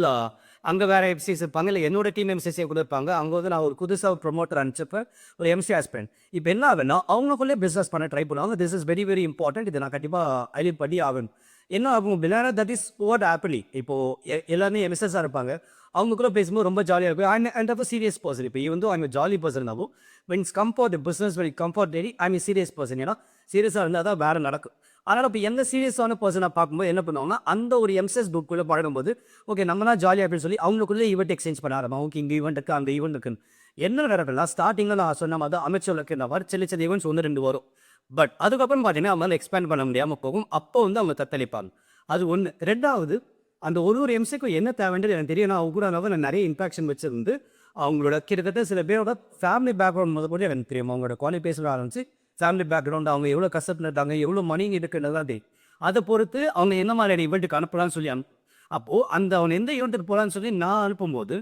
அங்கே வேறு எஃப்சிஸ் இருப்பாங்க, இல்லை என்னோட டீம் எம்சிஸே கூட இருப்பாங்க. அங்கே வந்து நான் ஒரு புதுசாக ப்ரொமோட்டர் அனுப்பிச்சப்ப ஒரு எம்சி ஆஸ்பிரண்ட் இப்போ என்ன ஆகுன்னா அவங்களுக்குள்ளே பிஸ்னஸ் பண்ண ட்ரை பண்ணுவாங்க. This is very very important. இதை நான் கண்டிப்பாக ஐடியல் பண்ணி ஆகணும். என்ன ஆகும் அப்படின்னா தட் இஸ் வாட் ஆப்பிளி இப்போது எல்லாருமே எம்எஸ்எஸ்ஸாக இருப்பாங்க. அவங்க கூட பேசும்போது ரொம்ப ஜாலியாக இருக்கும். And of serious person. இப்போ வந்து ஐம் ஜாலி பர்சன்னாவும் when it's come for the business, when it come for daily, I'm a serious person. ஏன்னா சீரியஸாக இருந்தால் தான் வேறு நடக்கும். அதனால் இப்போ எந்த சீரியஸான பர்சனாக பார்க்கும்போது என்ன பண்ணுவாங்கன்னா அந்த ஒரு எம்எஸ்எஸ் புக்குள்ளே பழகும்போது ஓகே நம்ம தான் ஜாலியாக அப்படின்னு சொல்லி அவங்களுக்குள்ளே ஈவெண்ட் எக்ஸ்சேஞ்ச் பண்ண ஆரம்பம். ஓகே இங்கே ஈவெண்ட் இருக்குது, அந்த ஈவெண்ட் இருக்குன்னு என்ன நடக்குதுன்னா ஸ்டார்டிங்கில் நான் சொன்ன மாதிரி அமைச்சர்களுக்கு இந்த மாதிரி சின்ன சின்ன ஈவெண்ட்ஸ் 1-2 வரும். பட் அதுக்கப்புறம் பார்த்தீங்கன்னா அவங்களால எக்ஸ்பேண்ட் பண்ண முடியாமல் போகும். அப்போ வந்து அவங்க தத்தளிப்பாங்க. அது ஒன்று. ரெண்டாவது, அந்த ஒரு எம்சிக்கும் என்ன தேவைன்றது எனக்கு தெரியும். நான் அவங்க கூட நான் நிறைய இன்ட்ராக்ஷன் வச்சிருந்து அவங்களோட கிட்டத்தட்ட சில பேரோட ஃபேமிலி பேக்ரவுண்ட் முதல் கூட எனக்கு தெரியும். அவங்களோட குவாலிஃபிகேஷன் ஆரம்பிச்சு ஃபேமிலி பேக்ரவுண்ட், அவங்க எவ்வளோ கஷ்டத்தில் இருக்காங்க, எவ்வளோ மணி இருக்குன்னு தான் தெரியும். அதை பொறுத்து அவங்க என்ன மாதிரியான ஈவெண்ட்டுக்கு அனுப்பலான்னு சொல்லி அப்போது அந்த அவங்க எந்த ஈவெண்ட்டுக்கு போகலான்னு சொல்லி நான் அனுப்பும்போது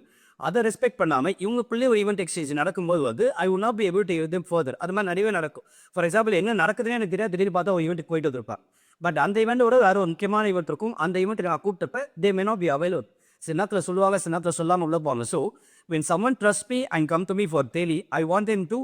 அதை ரெஸ்பெக்ட் பண்ணாமல் இவங்களுக்குள்ளே ஒரு ஈவெண்ட் எக்ஸ்சேஞ்ச் நடக்கும்போது வந்து I will not be able to use them further. அது மாதிரி நிறையவே நடக்கும். ஃபார் எக்ஸாம்பிள் என்ன நடக்குதுன்னு எனக்கு தெரியாது, திடீர்னு பார்த்தா ஒரு ஈவெண்ட்டுக்கு போயிட்டு வந்திருப்பாங்க. பட் அந்த ஈவெண்ட்டோட வேறு ஒரு முக்கியமான ஈவெண்ட் இருக்கும். அந்த ஈவெண்ட்டுக்கு நான் கூப்பிட்டப்ப தே மே நாட் பி அவைலபிள். சில நேரத்தில் சொல்லுவாங்க, சில நேரத்தில் சொல்லாமல் உள்ள போவாங்க. So when someone trusts me and come to me for daily, I want them to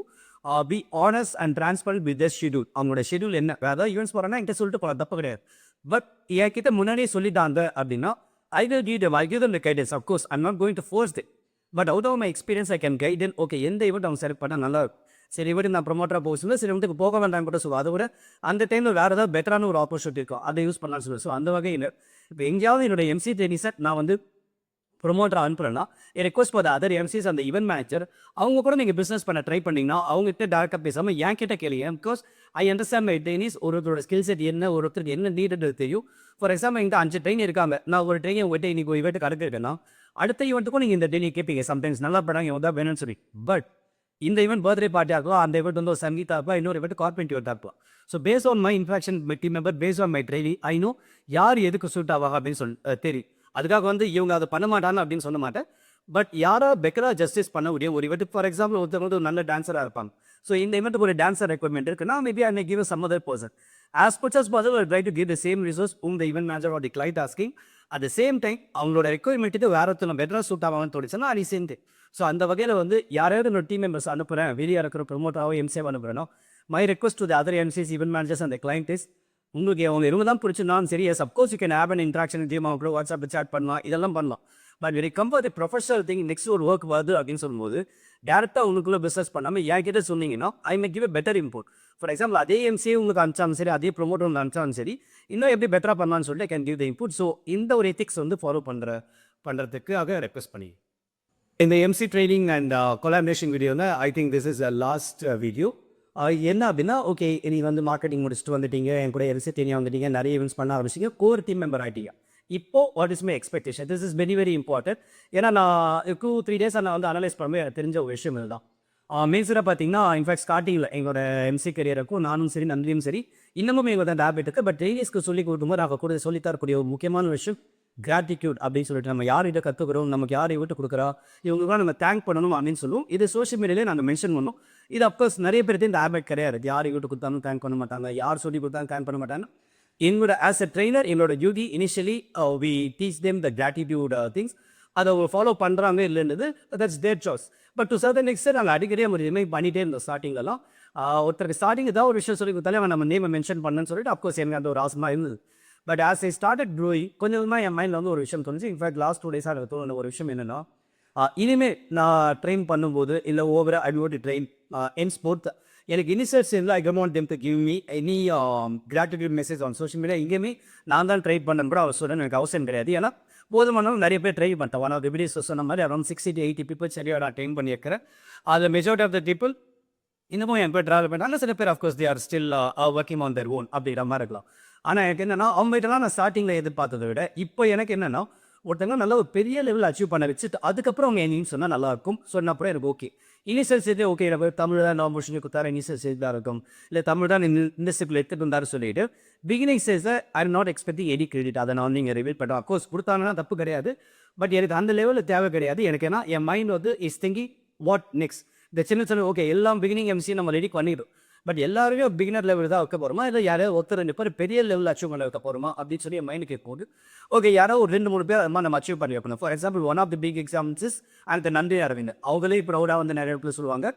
be honest and transparent with their schedule. அவங்களோட ஷெடியூல் என்ன, வேறு ஈவெண்ட்ஸ் போகிறேன்னா என்கிட்ட சொல்லிட்டு போகலாம், தப்பு கிடையாது. பட் என்கிட்ட முன்னாடியே சொல்லிட்டாங்க அப்படின்னா I will give them the guidance. Of course, I'm not going to force them. But out of my experience, I can guide them. Okay, எந்த ஈவெண்ட் அவங்க செலக்ட் பண்ணால் நல்லா இருக்கும். சரி ஈவெண்ட் நான் ப்ரொமோட்டராக போக சொல்லுவேன், சரி வந்து போக வேண்டாம் கூட சொல்லுவோம். அதை விட அந்த டைமில் வேறு ஏதாவது பெட்டரான ஒரு ஆப்பர்ச்சுனிட்டி இருக்கும், அதை யூஸ் பண்ணலாம்னு சொல்லுவேன். ஸோ அந்த வகையில் இப்போ எங்கேயாவது என்னோட எம்சி ட்ரெயினிஸை நான் வந்து ப்ரொமோட்டராக அனுப்புகிறேன்னா ரெக்வஸ்ட் ஃபார் அதர் எம்சிஸ் அந்த ஈவெண்ட் மேனேஜர் அவங்க கூட நீங்கள் பிஸ்னஸ் பண்ண ட்ரை பண்ணிங்கன்னா அவங்ககிட்ட டேரெக்டாக பேசாமல் என் கிட்ட கேளுங்க. Because I understand my trainees ஒருத்தரோட ஸ்கில் செட் என்ன, ஒருத்தருக்கு என்ன நீடுன்றது தெரியும். ஃபார் எக்ஸாம்பிள் எங்கிட்ட 5 ட்ரெயின் இருக்காங்க, நான் ஒரு ட்ரெயின் உங்கள்கிட்ட இன்னைக்கு ஈவெண்ட்டுக்கு அடுக்கிறேன்னா அடுத்த ஈவெண்ட்டுக்கும் நீங்கள் இந்த ட்ரெயினை கேட்பீங்க. சம்டைம்ஸ் நல்லா படாங்க எவ்வளோ வேணும்னு சொல்லி. பட் இந்த ஈவெண்ட் பர்த்டே பார்ட்டியாக இருக்கும், அந்த ஈவெண்ட் வந்து ஒரு சங்கீதா இருப்பா, இன்னொரு ஈவெண்ட் கார்பெண்ட் ஈவெண்ட்டாக இருப்பா. So base on my infection team member, base on my trainee, I know யார் எதுக்கு சூட் ஆவாங்க அப்படின்னு சொல்லி தெரியும். அதுக்காக வந்து இவங்க அதை பண்ண மாட்டாங்க அப்படின்னு சொல்ல மாட்டேன். பட் யாரா பெக்கராக ஜஸ்டிஸ் பண்ண முடியும் ஒரு ஈவெண்ட். ஃபார் எக்ஸாம்பிள் ஒருத்தவங்க வந்து ஒரு நல்ல டான்ஸராக இருப்பாங்க. ஸோ இந்த ஈவெண்ட்டுக்கு ஒரு டான்ஸர் ரெக்வயர்மெண்ட் இருக்குன்னா maybe I may give some other person. As much as possible, I try to give the same resource the event manager or the client asking. At the same time, அவங்களோட ரெக்வயர்மெண்ட்டு வேறு ஒருத்தர் பெட்டராக suit ஆகாமல் தோணுச்சுன்னா அது சேர்ந்து. So அந்த வகையில் வந்து யாராவது என்னோட டீம் மெம்பர்ஸ் அனுப்புகிறேன், வெளியே இருக்கிற ப்ரொமோட்டராகவோ எம்சிஏ அனுப்புகிறேன்னா my request to the other MCs event managers அந்த கிளைண்ட் இஸ் உங்களுக்கு அவங்க இவங்க தான் பிடிச்சிருந்தாலும் சரி, of course you can have an interaction team அவங்க கூட வாட்ஸ்அப்பில் சாட் பண்ணலாம், இதெல்லாம் பண்ணலாம். But very compare the professional thing next ஒரு ஒர்க் வருது அப்படின்னு சொல்லும்போது டேரெக்டாக உங்களுக்குள்ளே பிஸ்னஸ் பண்ணாமல் என் கிட்ட சொன்னீங்கன்னா I may give a better import. For example அதே எம்சிஏ உங்களுக்கு அனுப்பிச்சாலும் சரி, அதே ப்ரொமோட்டர் உங்களுக்கு அனுப்பிச்சாலும் சரி, இன்னும் எப்படி பெட்டராக பண்ணலான்னு சொல்லிட்டு I can give the input. So இந்த ஒரு எத்திக்ஸ் வந்து ஃபாலோ பண்ணுறதுக்காக ரெக்வஸ்ட் பண்ணி இந்த எம்சி ட்ரைனிங் அண்ட் கொலாபரேஷன் வீடியோவில் I think this is a last video. என்ன அப்படின்னா ஓகே நீ வந்து மார்க்கெட்டிங் முடிச்சுட்டு வந்துட்டீங்க, என் கூட எல்சி டீனியாக வந்துட்டீங்க, நிறைய ஈவெண்ட்ஸ் பண்ண ஆரம்பிச்சிங்க, கோர் டீம் மெம்பர் ஆகிட்டீங்க. இப்போ what is my expectation, this is very very important. ஏன்னா நான் 2-3 days நான் வந்து அனலைஸ் பண்ணும்போது எனக்கு தெரிஞ்ச ஒரு விஷயம் இதுதான். மேஜராக பார்த்தீங்கன்னா இன்ஃபேக்ட் ஸ்டார்டிங்கில் எங்களோட எம்சி கரியருக்கும் நானும் சரி நன்றியும் சரி இன்னமும் எங்களோட அந்த ஹேபிட் இருக்குது. பட் ட்ரெயினிஸ்க்கு சொல்லி கொடுக்கும்போது நாங்கள் கூட சொல்லித்தரக்கூடிய ஒரு முக்கியமான விஷயம் கிராட்டிடியூட் அப்படின்னு சொல்லிட்டு நம்ம யார்கிட்ட கற்றுக்கிறோம், நமக்கு யாரை விட்டு கொடுக்குறா, இவங்களுக்குலாம் நம்ம தேங்க் பண்ணணும் அப்படின்னு சொல்லுவோம். இது சோஷியல் மீடியாலே நாங்கள் மென்ஷன் பண்ணோம். இது அப்கோர்ஸ் நிறைய பேருக்கு இந்த ஹேபிட் கிடையாது. யாரை விட்டு கொடுத்தாலும் தேங்க் பண்ண மாட்டாங்க, யார் சொல்லி கொடுத்தாலும் தேங்க் பண்ண மாட்டாங்க. எங்களோட ஆஸ் அ ட்ரெயினர் எங்களோட duty initially we teach them the gratitude things. அதை அவங்க ஃபாலோ பண்ணுறாங்க இல்லைன்றது that's their choice. But to certain extent நாங்கள் அடிக்கடி நம்ம ரிமைண்ட் பண்ணிகிட்டே இருந்தோம். ஸ்டார்டிங்லாம் ஒருத்தருக்கு ஸ்டார்டிங் ஏதாவது ஒரு விஷயம் சொல்லி கொடுத்தாலே அவன் நம்ம நேமை மென்ஷன் பண்ணணும்னு சொல்லிட்டு அப்கோர்ஸ் எனக்கு அந்த ஒரு ஆசமாக இருந்தது. But as I started growing கொஞ்சமாக என் மைண்டில் வந்து ஒரு விஷயம் தோணுச்சு. இன்ஃபேக்ட் லாஸ்ட் 2 days எனக்கு தோணுன ஒரு விஷயம் என்னென்னா இனிமேல் நான் ட்ரெயின் பண்ணும்போது இல்லை over I want to train என் ஸ்போர்ட் எனக்கு இனிஷியல்ஸ் இருந்தால் I want them to give me any gratitude message on social media. எங்கேயுமே நான் தான் ட்ரை பண்ணேன் கூட அவர் சொல்ல எனக்கு அவசியம் கிடையாது. ஏன்னா போதுமானவங்க நிறைய பேர் ட்ரை பண்ணிட்டேன். ஒன் ஆஃப் தி வீடியோஸ் சொன்ன மாதிரி அரௌண்ட் 60 to 80 people சரியாக நான் ட்ரெயின் பண்ணியிருக்கிறேன். அதில் மெஜாரிட்டி ஆஃப் த பீப்புள் இன்னமும் என் பேர் ட்ராவல் பண்ணாங்க. சில பேர் of course they are still working on their own அப்படிங்கிற மாதிரி இருக்கலாம். ஆனால் எனக்கு என்னென்னா அவங்ககிட்டலாம் நான் ஸ்டார்டிங்கில் எதிர்பார்த்ததை விட இப்போ எனக்கு என்னென்னா ஒருத்தங்க நல்ல ஒரு பெரிய லெவலில் அச்சீவ் பண்ண வச்சுட்டு அதுக்கப்புறம் அவங்க என்னன்னு சொன்னால் நல்லாயிருக்கும். சொன்னப்பறம் எனக்கு ஓகே இனிஷியல் ஸ்டேஜே ஓகே தமிழ் தான் நான் முடிச்சு கொடுத்தாரு இனிஷியல் ஸ்டேஜ் தான் இருக்கும், இல்லை தமிழ் தான் இண்டஸ்ட்ரிக்குள்ள எடுத்துகிட்டு இருந்தாரு சொல்லிட்டு பிகினிங் ஸ்டேஜில் I am not expecting any credit. அதை நான் நீங்கள் ரிவீல் பண்ணுறேன். அஃப்கோர்ஸ் கொடுத்தாங்கன்னா தப்பு கிடையாது. பட் எனக்கு அந்த லெவலில் தேவை கிடையாது. எனக்கு ஏன்னா என் மைண்ட் வந்து இஸ் திங்கிங் வாட் நெக்ஸ்ட். இந்த சின்ன சின்ன ஓகே எல்லாம் பிகினிங் எம்சி நம்ம ரெடி பண்ணிடும். பட் எல்லாருமே பிகினர் லெவல் தான் வைக்க போகிறோமா, இல்லை யாராவது ஒருத்தர் 2 பேர் பெரிய லெவலில் அச்சீவ் பண்ண வைக்க போகிறோமா அப்படின்னு சொல்லி என் மைண்டுக்கு கேட்கும்போது, ஓகே யாரோ ஒரு 2-3 பேர் அது மாதிரி நம்ம அச்சீவ் பண்ணி வைக்கணும். For example one of the big examples and நன்றி அரவிந்த். அவங்களே ப்ரௌடாக வந்து நிறைய பேர் சொல்லுவாங்க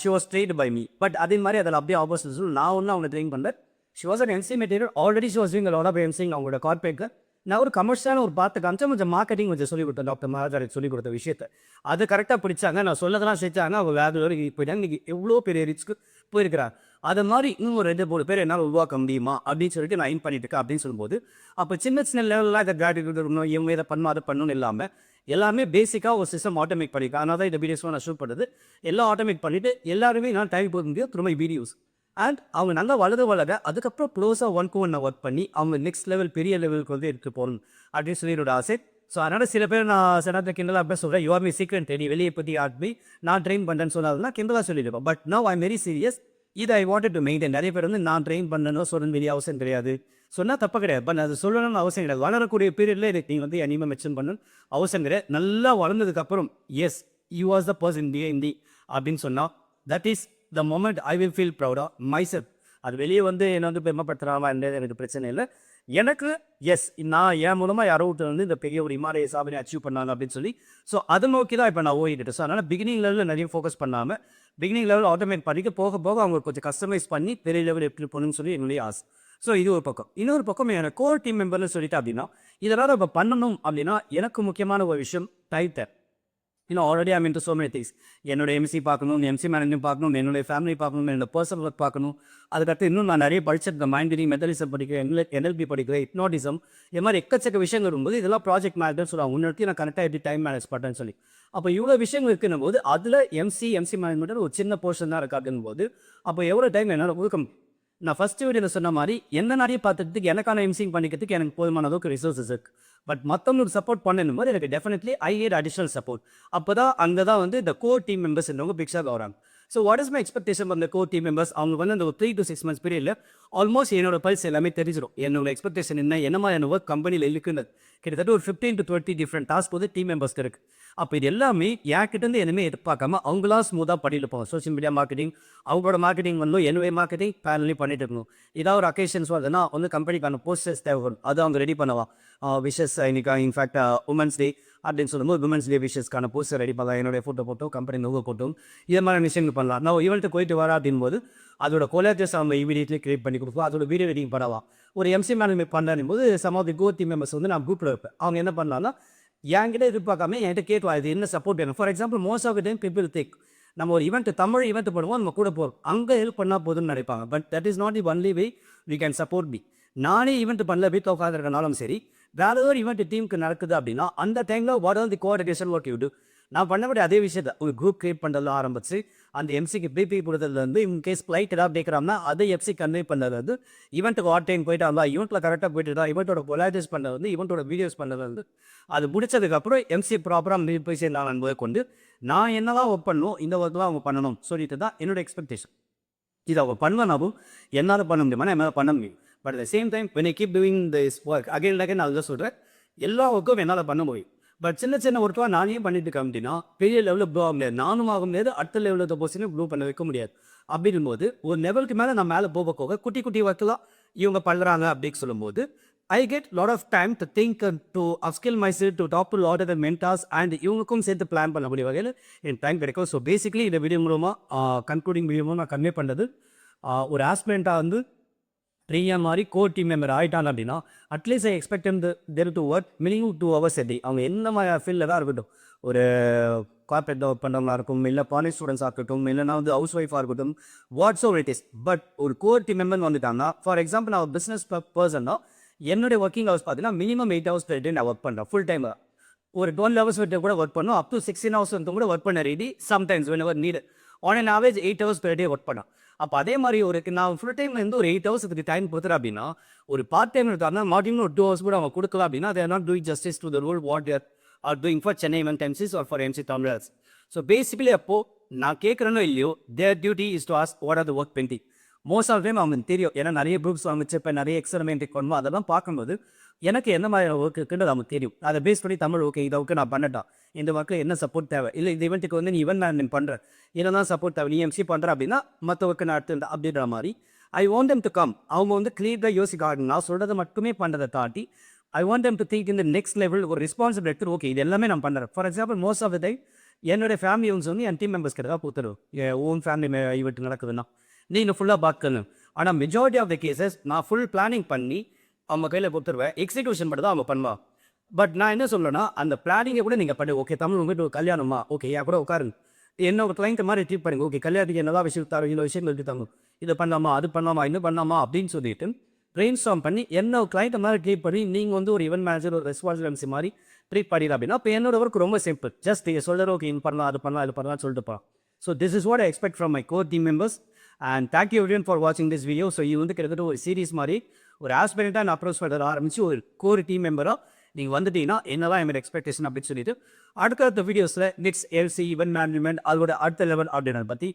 she was trained by me. But அதே மாதிரி அதில் அப்படியே ஆப்போசிட் சொல்லி நான் ஒன்றும் அவங்க ட்ரெயின் பண்ணல. She was an MC material already she was doing a lot of MCing அவங்களோட கார்பரேட்க்கு. நான் ஒரு கமர்ஷியலான ஒரு பார்த்து காமிச்சா கொஞ்சம் மார்க்கெட்டிங் கொஞ்சம் சொல்லிக் கொடுத்தேன் டாக்டர் மகாஜாருக்கு சொல்லிக் கொடுத்த விஷயத்தை. அது கரெக்டாக பிடிச்சாங்க. நான் சொல்லதெல்லாம் சேர்த்தாங்க. அவங்க வேறு வரைக்கும் போயிட்டாங்க. இன்றைக்கி எவ்வளோ பெரிய ரிஸ்க்கு போயிருக்கிறாங்க. அதை மாதிரி இன்னும் ஒரு 2-3 பேர் என்னால் உருவாக்க முடியுமா அப்படின்னு சொல்லிட்டு நான் எய்ம் பண்ணிட்டு இருக்கேன் அப்படின்னு சொல்லும்போது, அப்போ சின்ன சின்ன லெவலில் இதை கிராட்டிடியூட் இருக்கணும், இவங்க இதை பண்ணணும் அதை பண்ணணும்னு இல்லாமல் எல்லாமே பேசிக்காக ஒரு சிஸ்டம் ஆட்டோமேட் பண்ணியிருக்கேன். அதனால தான் இந்த வீடியோஸ்லாம் நான் ஷூட் பண்ணுறது. எல்லாம் ஆட்டோமேட் பண்ணிவிட்டு எல்லாருமே நான் டைம் போக முடியும் த்ரூ மை வீடியோஸ். அண்ட் அவங்க நல்லா வளர அதுக்கப்புறம் க்ளோஸாக 1-to-1 நான் ஒர்க் பண்ணி அவங்க நெக்ஸ்ட் லெவல் பெரிய லெவலுக்கு வந்து எடுத்து போகணும் அப்படின்னு சொல்லி என்னோட ஆசை. ஸோ அதனால் சில பேர் நான் சில கிண்டலாக அப்படி சொல்கிறேன், you are me secret train வெளியே பற்றி ஆட்மி நான் ட்ரெயின் பண்ணுறேன்னு சொன்னாலும் கிண்டலாக சொல்லியிருப்பேன். But now I am very serious. இது ஐ வாண்டட் டு மெயின்டைன். நிறைய பேர் வந்து நான் ட்ரெயின் பண்ணணும் சொல்லணும் வெளியே அவசியம் கிடையாது சொன்னால் தப்பு கிடையாது. பட் அது சொல்லணும்னு அவசியம் கிடையாது. வளரக்கூடிய பீரியடில் இதுக்கு நீங்கள் வந்து அனிமே மென்ஷன் பண்ணணும் அவசியம் கிடையாது. நல்லா வளர்ந்ததுக்கப்புறம் yes you was the person the அப்படின்னு சொன்னால் that is the moment I will feel ப்ரௌடாக மைசெல்ஃப். அது வெளியே வந்து என்னை வந்து பெருமைப்படுத்துகிறாமா என்றது எனக்கு பிரச்சனை இல்லை. எனக்கு எஸ் நான் என் மூலமாக யாரோ வந்து இந்த பெரிய ஒரு இமாலய சாதனை அச்சீவ் பண்ணாங்க அப்படின்னு சொல்லி ஸோ அதை நோக்கி தான் இப்போ நான் ஓடிட்டு. ஸோ அதனால் பிகினிங் லெவலில் நிறைய ஃபோக்கஸ் பண்ணாமல் பிகினிங் லெவல் ஆட்டோமேட் பண்ணிக்க போக போக அவங்க கொஞ்சம் கஸ்டமைஸ் பண்ணி பெரிய லெவல் எப்படி போகணும்னு சொல்லி என்னுடைய ஆசை. ஸோ இது ஒரு பக்கம். இன்னொரு பக்கம் எனக்கு கோர் டீம் மெம்பர்னு சொல்லிட்டு அப்படின்னா இதெல்லாம் இப்போ பண்ணணும் அப்படின்னா எனக்கு முக்கியமான ஒரு விஷயம் டைட்டர். இன்னும் already I'm into so many things. என்னோட எம்சி பார்க்கணும், எம்சி மேனேஜ்மெண்ட் பார்க்கணும், என்னுடைய ஃபேமிலி பார்க்கணும், என்னோட பர்சனல் ஒர்க் பார்க்கணும். அதுக்கடுத்து இன்னும் நான் நிறைய படிச்சிருக்கேன். மைண்ட் ரீடிங், மெத்தடிசம் படிக்கிறேன், NLP படிக்கிறேன், ஹிப்னாட்டிசம், இது மாதிரி எக்கச்சக்க விஷயங்கள் இருக்கும்போது இதெல்லாம் ப்ராஜெக்ட் மேனேஜர் சொல்லுவாங்க. முன்னாடி நான் கரெக்டாக எப்படி டைம் மேனேஜ் பண்ணுறேன்னு சொல்லி. அப்போ இவ்வளோ விஷயங்கள் இருக்குன்னும் போது அதில் எம்சி மேனேஜ்மெண்ட் ஒரு சின்ன போர்ஷன் தான் இருக்காதுன்னு போது அப்போ எவ்வளோ டைம் என்னால் ஒதுக்க முடியும். நான் ஃபஸ்ட்டு வீடியோவில் சொன்ன மாதிரி என்ன நிறைய பார்த்துட்டு எனக்கான எம்சிங் பண்ணிக்கிறதுக்கு எனக்கு போதுமான அளவுக்கு ரிசோர்ஸஸ் இருக்குது. பட் மற்றவங்களுக்கு சப்போர்ட் பண்ணணும் போது எனக்கு definitely I need additional support. அப்போ தான் அங்கே தான் வந்து இந்த கோர் டீம் மெம்பர்ஸ் என்னவங்க பிக்ஸாக வராங்க. So what is my expectation from the core team members? அவங்க வந்து அந்த ஒரு 3 to 6 months பீரியடில் ஆல்மோஸ்ட் என்னோட பல்ஸ் எல்லாமே தெரிஞ்சிடும். என்னோட எக்ஸ்பெக்டேஷன் என்ன மாதிரி ஒர்க் கம்பெனியில் இருக்குன்னு கிட்டத்தட்ட ஒரு 15 to 20 டிஃப்ரெண்ட் டாஸ்க் வந்து டீம் மெம்பர்ஸ்க்கு இருக்குது. அப்போ இது எல்லாமே என்கிட்டேருந்து என்னமே எதிர்பார்க்காம அவங்களா ஸ்மூத்தாக பண்ணிட்டு போவோம். சோஷியல் மீடியா மார்க்கெட்டிங், அவங்களோட மார்க்கெட்டிங் வந்து என்னுடைய மார்க்கெட்டிங் பேனலையும் பண்ணிட்டு இருக்கணும். ஏதாவது ஒரு அக்கேஷன்ஸ் வருதுன்னா வந்து கம்பெனிக்கான போஸ்டர்ஸ் தேவைப்படும், அது அவங்க ரெடி பண்ணுவான். விஷஸ் இன்னைக்கு இன்ஃபேக்ட் உமன்ஸ் டே அப்படின்னு சொல்லும்போது உமன்ஸ் டே விஷஸ்க்கான போஸ்டர் ரெடி பண்ணலாம். என்னுடைய ஃபோட்டோ போட்டோம், கம்பெனி லோகோ போட்டோம், இது மாதிரி விஷயங்கள் பண்ணலாம். நான் ஈவெண்ட்டு போயிட்டு வரா அப்படின் போது அதோட கொலாஜஸ் அவங்க இமீடியட்லி கிரியேட் பண்ணி கொடுப்போம். அதோட வீடியோ எடிட்டிங் பண்ணலாம். ஒரு எம்சி மேனேஜ்மெண்ட் பண்ணும் போது some of the core team members வந்து நான் குரூப்பில் வைப்பேன். அவங்க என்ன பண்ணலாம்னா என்கிட்ட எதிர்பார்க்காம என்கிட்ட கேட்கலாம் இது என்ன சப்போர்ட் வேணும். For example most of the time people think நம்ம ஒரு ஈவெண்ட் தமிழ் ஈவெண்ட் பண்ணுவோம் நம்ம கூட போகிறோம் அங்கே ஹெல்ப் பண்ணால் போதும்னு நினைப்பாங்க. But that is not the only way we can support me. நானே ஈவெண்ட் பண்ணல வீட்டில் உட்காந்துருக்கனாலும் சரி, வேறு ஏதோ ஈவெண்ட் டீமுக்கு நடக்குது அப்படின்னா அந்த டைமில் what all the coordination work you to. நான் பண்ணக்கூடிய அதே விஷயத்தை ஒரு குரூப் கிரியேட் பண்ணுறதுல ஆரம்பிச்சு அந்த எம்சிக்கு பிபி கொடுத்ததுலேருந்து இன்கேஸ் ஃப்ளைட் ஏதாவது கேட்குறாங்கன்னா அதை எஃப்சி கன்வே பண்ணுறது, ஈவெண்ட்டுக்கு ஆட் டைம் போயிட்டு அந்த ஈவெண்ட்டில் கரெக்டாக போயிட்டு தான் ஈவெண்ட்டோட கொலாஜஸ் பண்ணுறது வந்து ஈவெண்ட்டோட வீடியோஸ் பண்ணுறது அது முடிச்சதுக்கப்புறம் எம்சி ப்ராப்பராக போய் சேர்ந்தாங்க என்பதை கொண்டு நான் என்னதான் ஒர்க் பண்ணணும் இந்த ஒர்க்லாம் அவங்க பண்ணணும் சொல்லிட்டு தான் என்னோட எக்ஸ்பெக்டேஷன். இது அவங்க பண்ணுவேனாவும் என்னால் பண்ண முடியுமா, என்னால் பண்ண முடியும். But at the same time when I keep doing this work again and again நான் தான் சொல்கிறேன் எல்லா ஒர்க்கும் என்னால் பண்ண முடியும். பட் சின்ன சின்ன ஒர்க்காக நானே பண்ணிட்டு இருக்கேன் அப்படின்னா பெரிய லெவலில் ப்ளோ ஆக முடியாது. நானும் ஆக முடியாது, அடுத்த லெவலில் போஸ்டினே ப்ளூ பண்ண வைக்க முடியாது. அப்படின் போது ஒரு லெவலுக்கு மேலே நான் மேலே போக போக குட்டி குட்டி ஒர்க்கெலாம் இவங்க பண்ணுறாங்க அப்படின்னு சொல்லும்போது I get lot of time to think to upskill myself to top to lot of mentors and இவங்களுக்கும் சேர்த்து பிளான் பண்ணக்கூடிய வகையில் என் டைம் கிடைக்கும். ஸோ பேசிக்லி இந்த வீடியோ மூலமாக கன்க்ளூடிங் வீடியோ மூலம் நான் கன்வே பண்ணுறது ஒரு ஆஸ்பிரண்ட்டாக வந்து ட்ரீயா மாதிரி கோர் டீம் மெம்பர் ஆகிட்டாங்க அப்படின்னா at least I expect there to work minimum 2 hours a day. அவங்க என்ன மாதிரி ஃபீல்டில் தான் இருக்கட்டும், ஒரு கார்பரேட் ஒர்க் பண்ணுறவங்களா இருக்கும், இல்லை காலேஜ் ஸ்டூடெண்ட்ஸாக இருக்கட்டும், இல்லைனா வந்து ஹவுஸ் ஒய்ஃபாக இருக்கட்டும், what's over it is. But ஒரு கோர் டீம் மெம்பர் வந்துட்டாங்கன்னா ஃபார் எக்ஸாம்பிள் நான் பிஸ்னஸ் பர்சன் தான், என்னுடைய ஒர்க்கிங் ஹவர்ஸ் பார்த்தீங்கன்னா மினிமம் 8 hours per day நான் ஒர்க் பண்ணுறேன் ஃபுல் டைம். ஒரு 12 hours கூட ஒர்க் பண்ணும், அப் டு 16 hours கூட ஒர்க் பண்ண ready sometimes whenever needed. On an average 8 hours per day work பண்ணேன். அப்போ அதே மாதிரி ஒரு நான் ஃபுல் டைமில் இருந்து ஒரு 8 hours இதுக்கு டைம் கொடுத்துறேன் அப்படின்னா ஒரு பார்ட் டைம் இருக்காருன்னா மார்னிங் ஒரு 2 hours கூட அவங்க கொடுக்கலாம் அப்படின்னா they are not doing justice to the role what they are doing for Chennai Emcees or for Emcee Thamizharasan. So basically அப்போது நான் கேட்குறேனோ இல்லையோ their duty is to ask what are the work pending. Most of time அவங்களுக்கு தெரியும், ஏன்னா நிறைய groups அமைச்சு இப்போ நிறைய எக்ஸ்பெரிமெண்ட் பண்ணணும் அதெல்லாம் பார்க்கும்போது எனக்கு என்ன மாதிரி ஒர்க் இருக்குன்னு நமக்கு தெரியும். அதை பேஸ் பண்ணி தமிழ் ஓகே இதை ஓகே நான் பண்ணட்டா, இந்த ஒர்க்கில் என்ன சப்போர்ட் தேவை, இல்லை இந்த இவெண்ட்டுக்கு வந்து நீ ஈவென்ட் மேனேஜ்மெண்ட் பண்ணுற, என்னதான் சப்போர்ட் தேவை, நீ எம்சி பண்ணுற அப்படின்னா மற்ற ஒர்க்கு நான் எடுத்து அப்படின்ற மாதிரி ஐ வாண்ட் them to come. அவங்க வந்து கிளியராக யோசிக்காங்க, நான் சொல்கிறத மட்டுமே பண்ணுறதை தாண்டி I want them to think in the next level. ஒரு ரெஸ்பான்சிபிள் எடுத்து ஓகே இது எல்லாமே நான் பண்ணுறேன். For example most of the time என்னோட ஃபேமிலி யூன்ஸ் வந்து என் டீம் மெம்பர்ஸ் கிட்ட தான் கொடுத்துருவோம். என் ஓன் ஃபேமிலி ஈவெண்ட் நடக்குதுன்னா நீங்கள் ஃபுல்லாக பார்க்கணும். ஆனால் மெஜாரிட்டி ஆஃப் த கேசஸ் நான் ஃபுல் பிளானிங் பண்ணி அவங்க கையில் கொடுத்துருவேன், எக்ஸிக்யூஷன் மட்டும் தான் அவங்க பண்ணுவா. பட் நான் என்ன சொல்லணும்னா அந்த பிளானிங்கை கூட நீங்கள் பண்ணி ஓகே தமிழ் உங்கள்கிட்ட ஒரு கல்யாணமா ஓகே என் கூட உட்காருங்க, என்ன ஒரு கிளைண்ட் மாதிரி ட்ரீட் பண்ணுங்க, ஓகே கல்யாணத்துக்கு என்னதான் விஷயம் தரும், இந்த விஷயங்கள் இருக்கு தங்க, இது பண்ணலாமா அது பண்ணலாமா இன்னும் பண்ணலாமா அப்படின்னு சொல்லிட்டு பிரெயின் ஸ்டார்ம் பண்ணி என்ன கிளைண்ட் மாதிரி ட்ரீட் பண்ணி நீங்கள் வந்து ஒரு ஈவென்ட் மேனேஜர் ஒரு ரெஸ்பான்சிபிலிட்டி மாதிரி ட்ரீட் பண்ணிடலாம் அப்படின்னா இப்போ என்னோட ஒர்க் ரொம்ப சிம்பிள். ஜஸ்ட் நீங்கள் சொல்கிற ஓகே இது பண்ணலாம் அது பண்ணலாம் இது பண்ணலாம்னு சொல்லிட்டு போகலாம். So this is what I expect from my core team members and thank you everyone for வாட்சிங் திஸ் வீடியோ. ஸோ இது வந்து கிட்டத்தட்ட ஒரு சீரிஸ் மாதிரி ஒரு ஆஸ்பிரண்ட்டாக நான் அப்ரோச் பண்ணுறது ஆரம்பிச்சு ஒரு கோர் டீம் மெம்பராக நீங்கள் வந்துட்டீங்கன்னா என்னதான் என்னோட எக்ஸ்பெக்டேஷன் அப்படின்னு சொல்லிட்டு அடுத்த வீடியோஸில் நெக்ஸ்ட் எல்சி ஈவென்ட் மேனேஜ்மெண்ட் அதோட அடுத்த லெவல் அப்படின்னு பற்றி